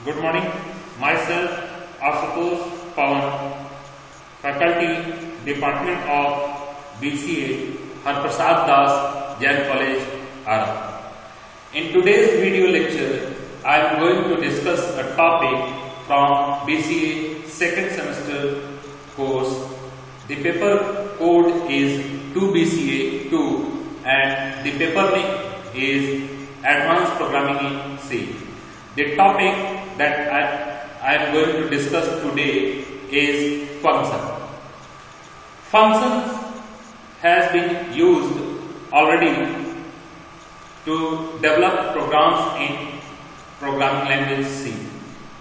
Good morning. Myself, Ashutosh Pawan, Faculty, Department of BCA, Harprasad Das, Jain College, Ara. In today's video lecture, I am going to discuss a topic from BCA second semester course. The paper code is 2BCA2 and the paper name is Advanced Programming in C. The topic that I am going to discuss today is function. Functions has been used already to develop programs in programming language C.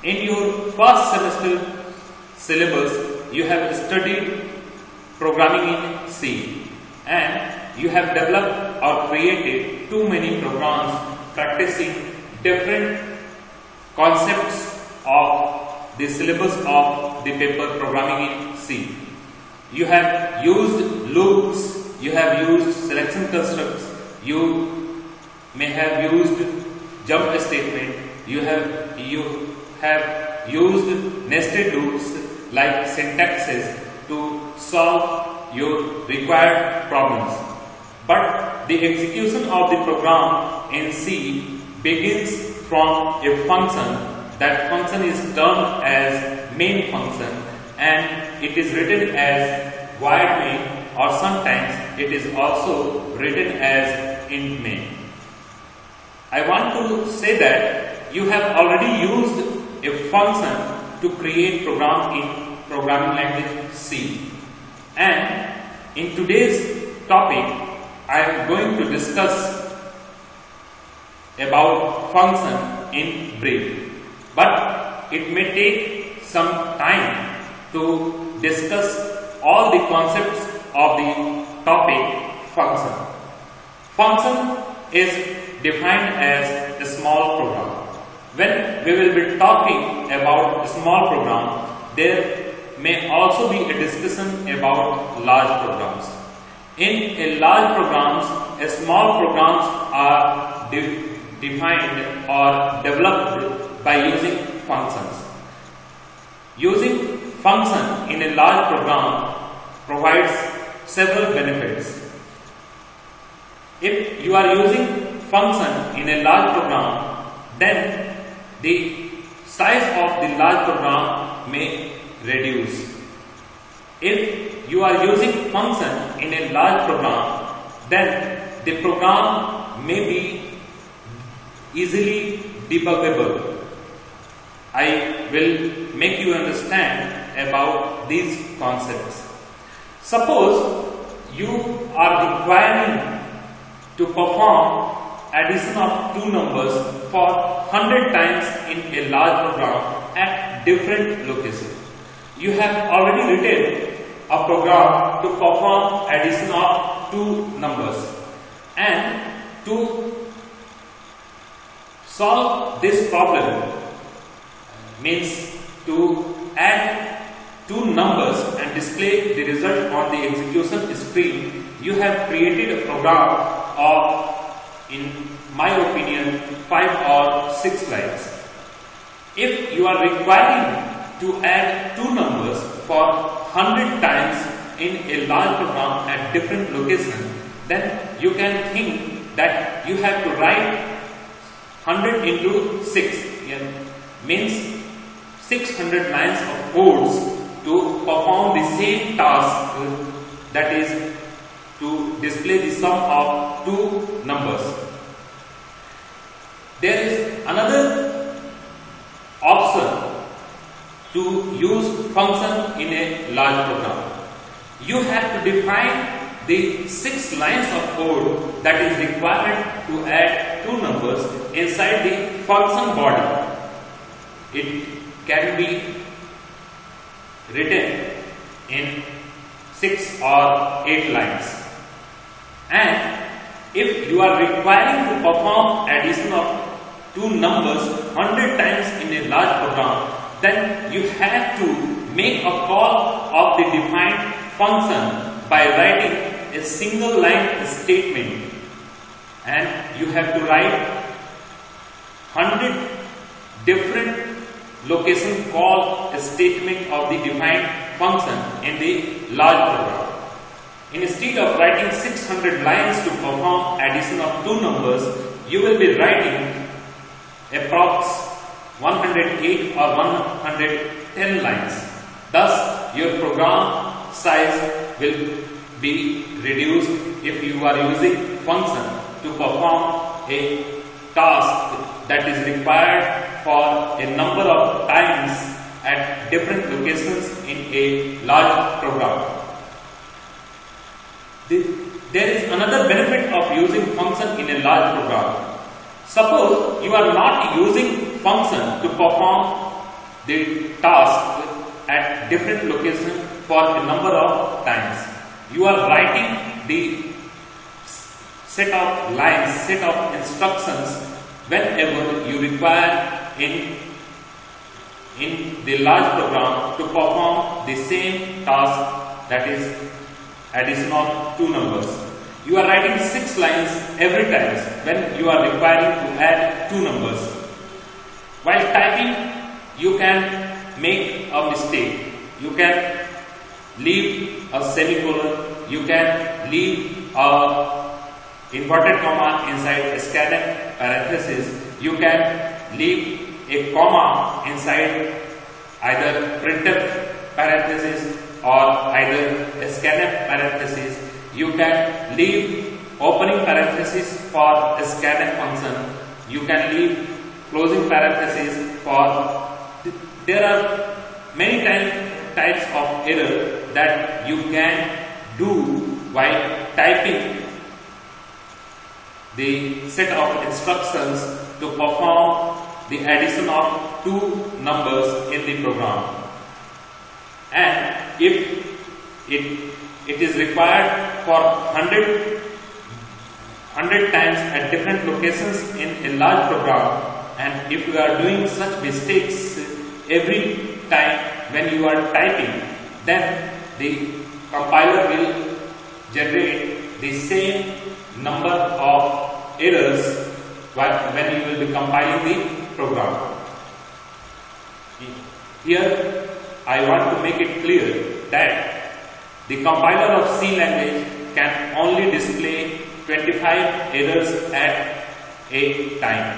In your first semester syllabus, you have studied programming in C and you have developed or created too many programs practicing different concepts of the syllabus of the paper programming in C. You have used loops, you have used selection constructs, you may have used jump statement, you have used nested loops like syntaxes to solve your required problems. But the execution of the program in C begins from a function. That function is termed as main function and it is written as void main, or sometimes it is also written as int main. I want to say that you have already used a function to create program in programming language C, and in today's topic I am going to discuss about function in brief, but it may take some time to discuss all the concepts of the topic function. Function is defined as a small program. When we will be talking about a small program, there may also be a discussion about large programs. In a large programs, a small programs are defined or developed by using functions. Using function in a large program provides several benefits. If you are using function in a large program, then the size of the large program may reduce. If you are using function in a large program, then the program may be easily debuggable. I will make you understand about these concepts. Suppose you are requiring to perform addition of two numbers for 100 times in a large program at different locations. You have already written a program to perform addition of two numbers, and to solve this problem means to add two numbers and display the result on the execution screen. You have created a program of, in my opinion, 5 or 6 lines. If you are requiring to add two numbers for 100 times in a large program at different locations, then you can think that you have to write 100 into 6, means 600 lines of codes to perform the same task, that is to display the sum of two numbers. There is another option to use function in a large program. You have to define the 6 lines of code that is required to add two numbers inside the function body. It can be written in 6 or 8 lines. And if you are requiring to perform addition of two numbers 100 times in a large program, then you have to make a call of the defined function by writing a single line statement, and you have to write 100 different location call a statement of the defined function in the large program. Instead of writing 600 lines to perform addition of two numbers, you will be writing approx 108 or 110 lines. Thus, your program size will be reduced if you are using function to perform a task that is required for a number of times at different locations in a large program. There is another benefit of using function in a large program. Suppose you are not using function to perform the task at different locations for a number of times. You are writing the set of lines, set of instructions whenever you require in the large program to perform the same task, that is addition of two numbers. You are writing 6 lines every time when you are requiring to add two numbers. While typing, you can make a mistake. You can leave a semicolon. You can leave a inverted comma inside a scanf parenthesis. You can leave a comma inside either printf parenthesis or either a scanf parenthesis. You can leave opening parenthesis for a scanf function. You can leave closing parenthesis for. There are many types of error that you can do while typing the set of instructions to perform the addition of two numbers in the program. And if it is required for 100 times at different locations in a large program, and if you are doing such mistakes every time when you are typing, then the compiler will generate the same number of errors when you will be compiling the program. Here I want to make it clear that the compiler of C language can only display 25 errors at a time.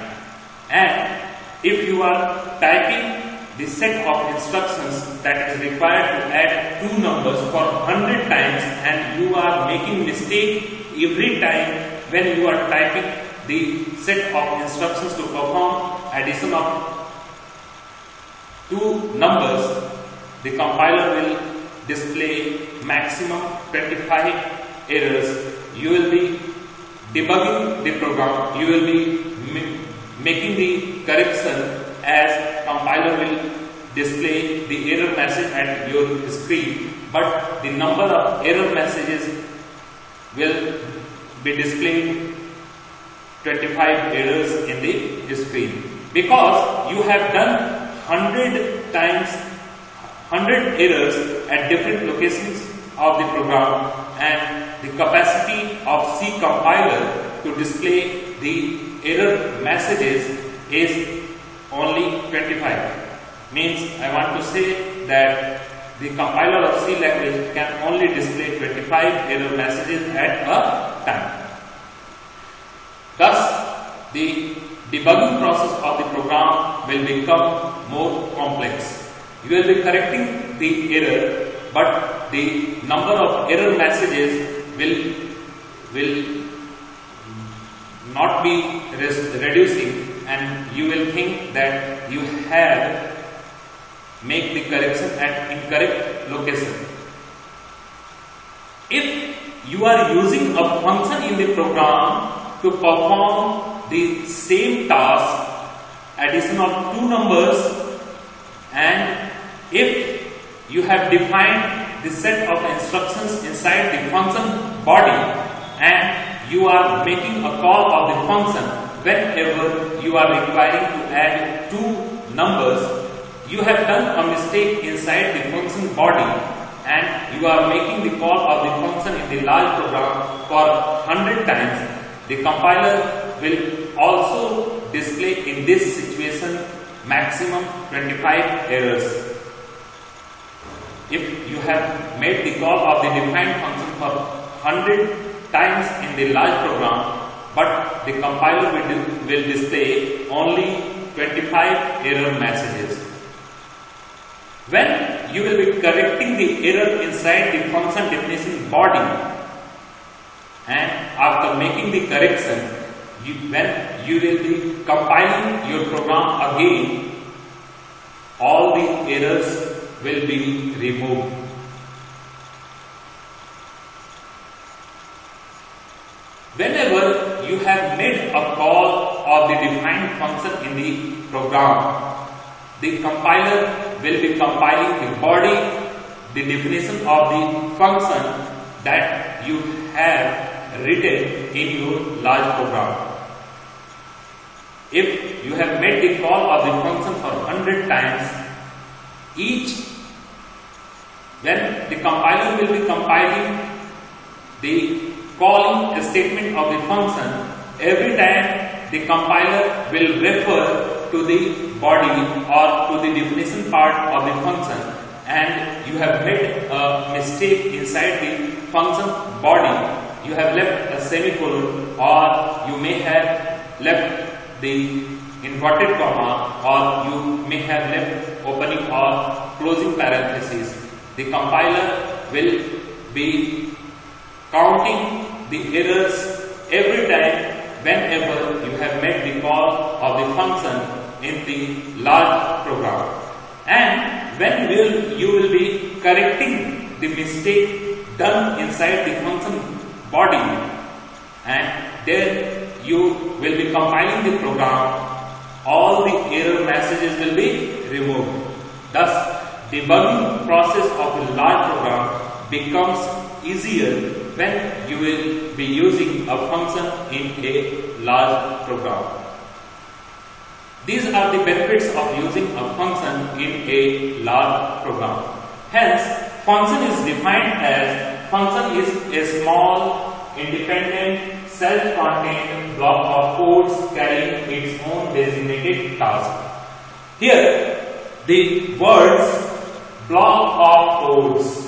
And if you are typing the set of instructions that is required to add two numbers for 100 times and you are making mistake every time when you are typing the set of instructions to perform addition of two numbers, the compiler will display maximum 25 errors. You will be debugging the program, you will be making the correction as compiler will display the error message at your screen, but the number of error messages will be displayed 25 errors in the screen, because you have done 100 times 100 errors at different locations of the program, and the capacity of C compiler to display the error messages is only 25. Means I want to say that the compiler of C language can only display 25 error messages at a time. Thus, the debugging process of the program will become more complex. You will be correcting the error, but the number of error messages will not be reducing, and you will think that you have make the correction at incorrect location. If you are using a function in the program to perform the same task, addition of two numbers, and if you have defined the set of instructions inside the function body and you are making a call of the function whenever you are requiring to add two numbers, you have done a mistake inside the function body and you are making the call of the function in the large program for 100 times. The compiler will also display in this situation maximum 25 errors. If you have made the call of the defined function for 100 times in the large program, but the compiler will display only 25 error messages. When you will be correcting the error inside the function definition body, and after making the correction, when you will be compiling your program again, all the errors will be removed. Whenever you have made a call of the defined function in the program, the compiler will be compiling the body, the definition of the function that you have written in your large program. If you have made the call of the function for 100 times, when the compiler will be compiling the calling statement of the function, every time the compiler will refer to the body or to the definition part of the function, and you have made a mistake inside the function body, you have left a semicolon, or you may have left the inverted comma, or you may have left opening or closing parenthesis. The compiler will be counting the errors every time whenever you have made the call of the function in the large program. And when you will be correcting the mistake done inside the function body, and then you will be compiling the program, all the error messages will be removed. Thus, debugging process of a large program becomes easier when you will be using a function in a large program. These are the benefits of using a function in a large program. Hence, function is defined as function is a small, independent, self-contained block of codes carrying its own designated task. Here, the words block of codes.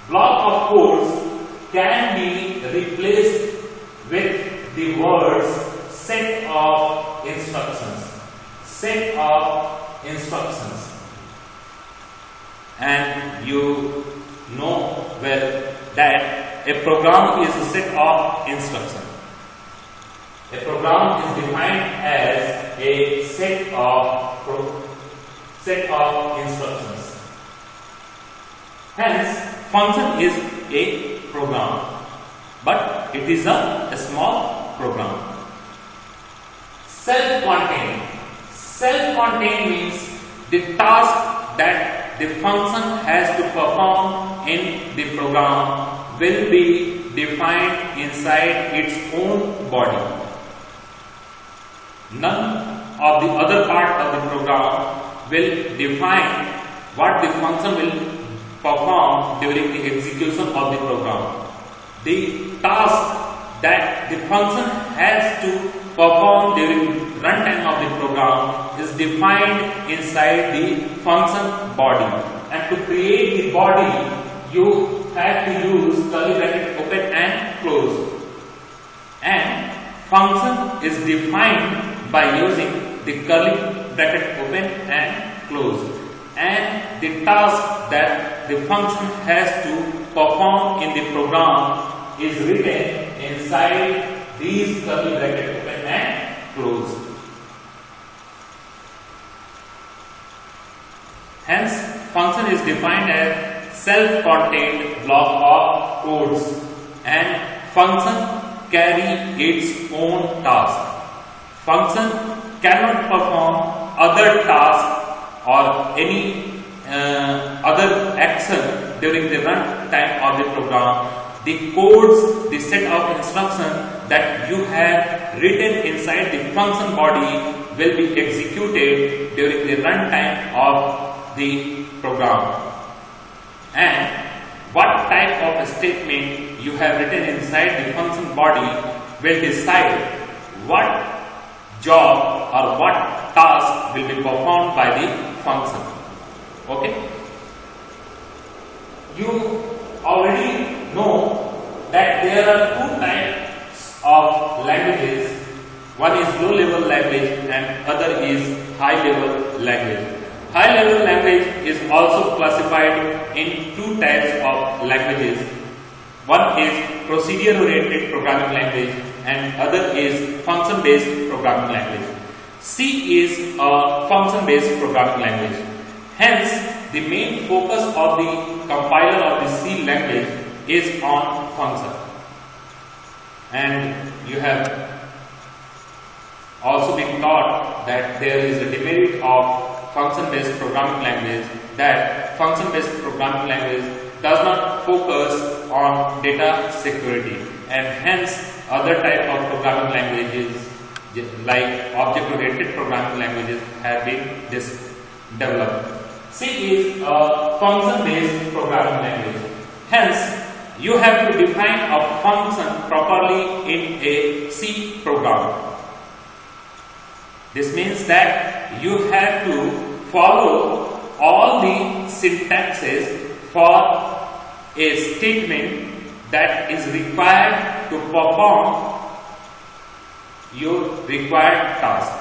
Block of codes can be replaced with the words set of instructions. Set of instructions. And you know well that a program is a set of instructions. A program is defined as a set of instructions. Hence, function is a program, but it is a small program. Self-contained. Self-contained means the task that the function has to perform in the program will be defined inside its own body. None of the other part of the program will define what the function will perform during the execution of the program. The task that the function has to perform during runtime of the program is defined inside the function body. And to create the body, you have to use curly bracket open and close. And function is defined by using the curly bracket open and close. And the task that the function has to perform in the program is written inside these curly bracket open and close. Hence, function is defined as self-contained block of codes, and function carry its own task. Function cannot perform other task or any other action during the run time of the program. The codes, the set of instructions that you have written inside the function body will be executed during the run time of the program. And what type of statement you have written inside the function body will decide what job or what task will be performed by the function. Okay? You already know that there are two types of languages. One is low level language and other is high level language. High level language is also classified in two types of languages. One is procedure oriented programming language and other is function based programming language. C is a function based programming language. Hence, the main focus of the compiler of the C language is on function. And you have also been taught that there is a demerit of function based programming language, that function based programming language does not focus on data security, and hence other type of programming languages like object oriented programming languages have been developed. C is a function based programming language. Hence, you have to define a function properly in a C program. This means that you have to follow all the syntaxes for a statement that is required to perform your required task.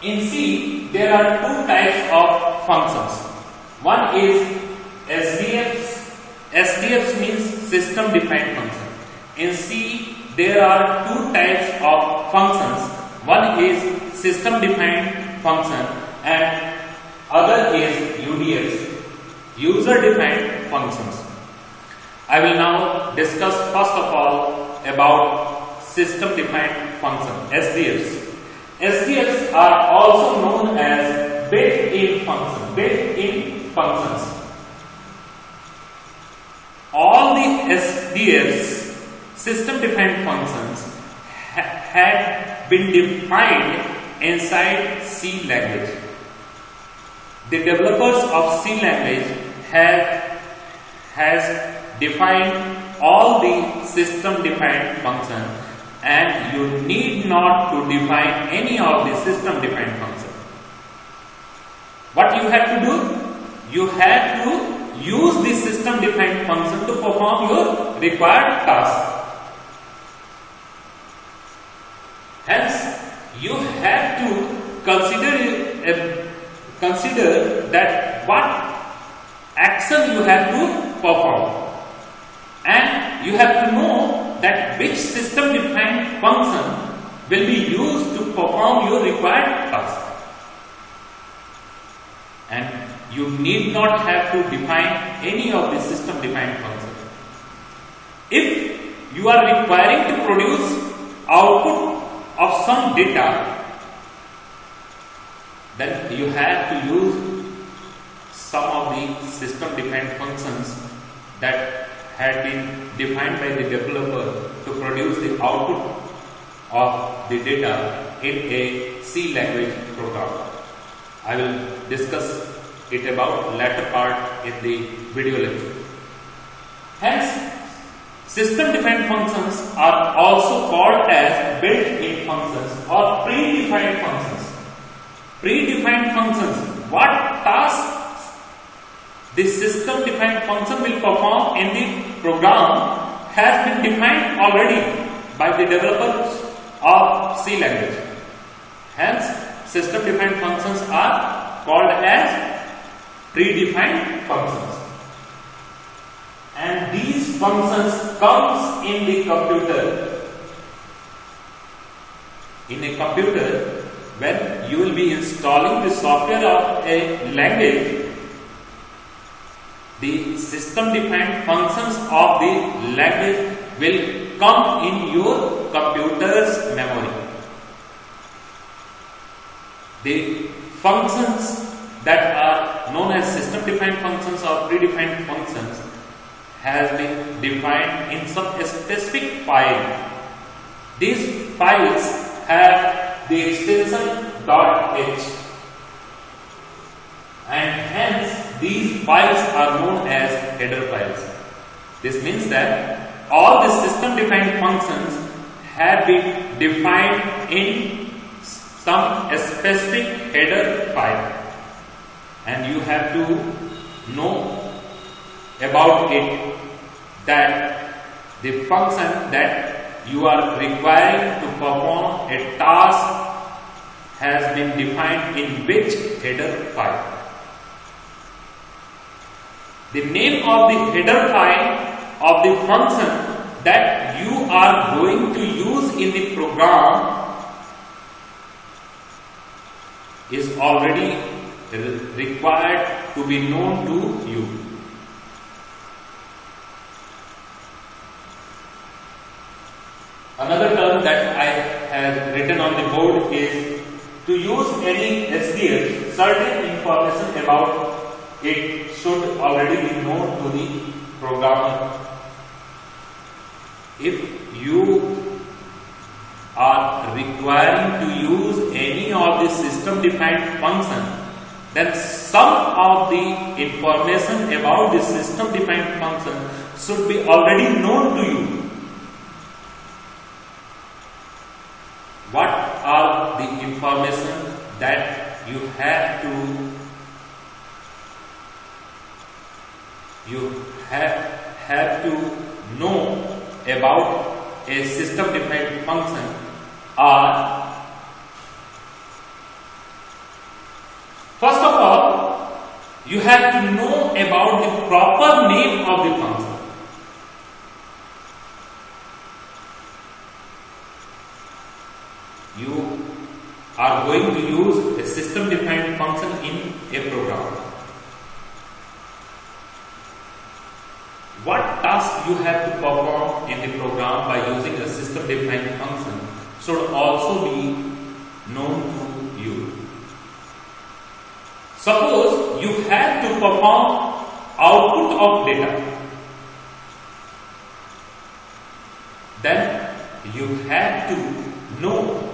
In C, there are two types of functions. One is SDFs. SDFs means system defined function. In C, there are two types of functions. One is system defined function and other is UDFs, user defined functions. I will now discuss first of all about system defined function, SDFs. SDFs are also known as built-in functions. All the SDFs, system defined functions, had been defined inside C language. The developers of C language has defined all the system defined functions, and you need not to define any of the system defined functions. What you have to do? You have to use the system defined function to perform your required task. Hence, you have to consider that what action you have to perform, and you have to know that which system defined function will be used to perform your required task. And you need not have to define any of the system defined functions. If you are requiring to produce output of some data, then you have to use some of the system defined functions that had been defined by the developer to produce the output of the data in a C language program. I will discuss it about latter part in the video lecture. Hence, system defined functions are also called as built-in functions or predefined functions. Predefined functions, what tasks this system defined function will perform in the program has been defined already by the developers of C language. Hence, system defined functions are called as predefined functions. And these functions comes in the computer. In a computer, when you will be installing the software of a language, the system defined functions of the language will come in your computer's memory. The functions that are known as system defined functions or predefined functions has been defined in some specific file. These files have the extension .h, and hence these files are known as header files. This means that all the system defined functions have been defined in some specific header file, and you have to know about it, that the function that you are requiring to perform a task has been defined in which header file. The name of the header file of the function that you are going to use in the program is already required to be known to you. Another term that I have written on the board is to use any SDL, certain information about it should already be known to the programmer. If you are requiring to use any of the system defined function, then some of the information about the system defined function should be already known to you. What are the information that you have to know about a system defined function are, first of all, you have to know about the proper name of the function. You are going to use a system defined function in a program. What task you have to perform in the program by using a system defined function should also be known to you. Suppose you have to perform output of data, then you have to know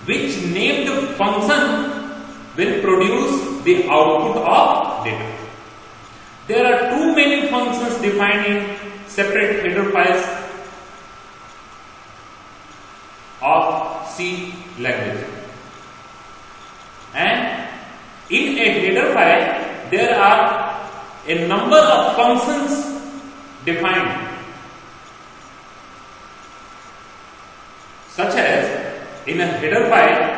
which named function will produce the output of data. There are too many functions defined in separate header files of C language, and in a header file there are a number of functions defined, such as in a header file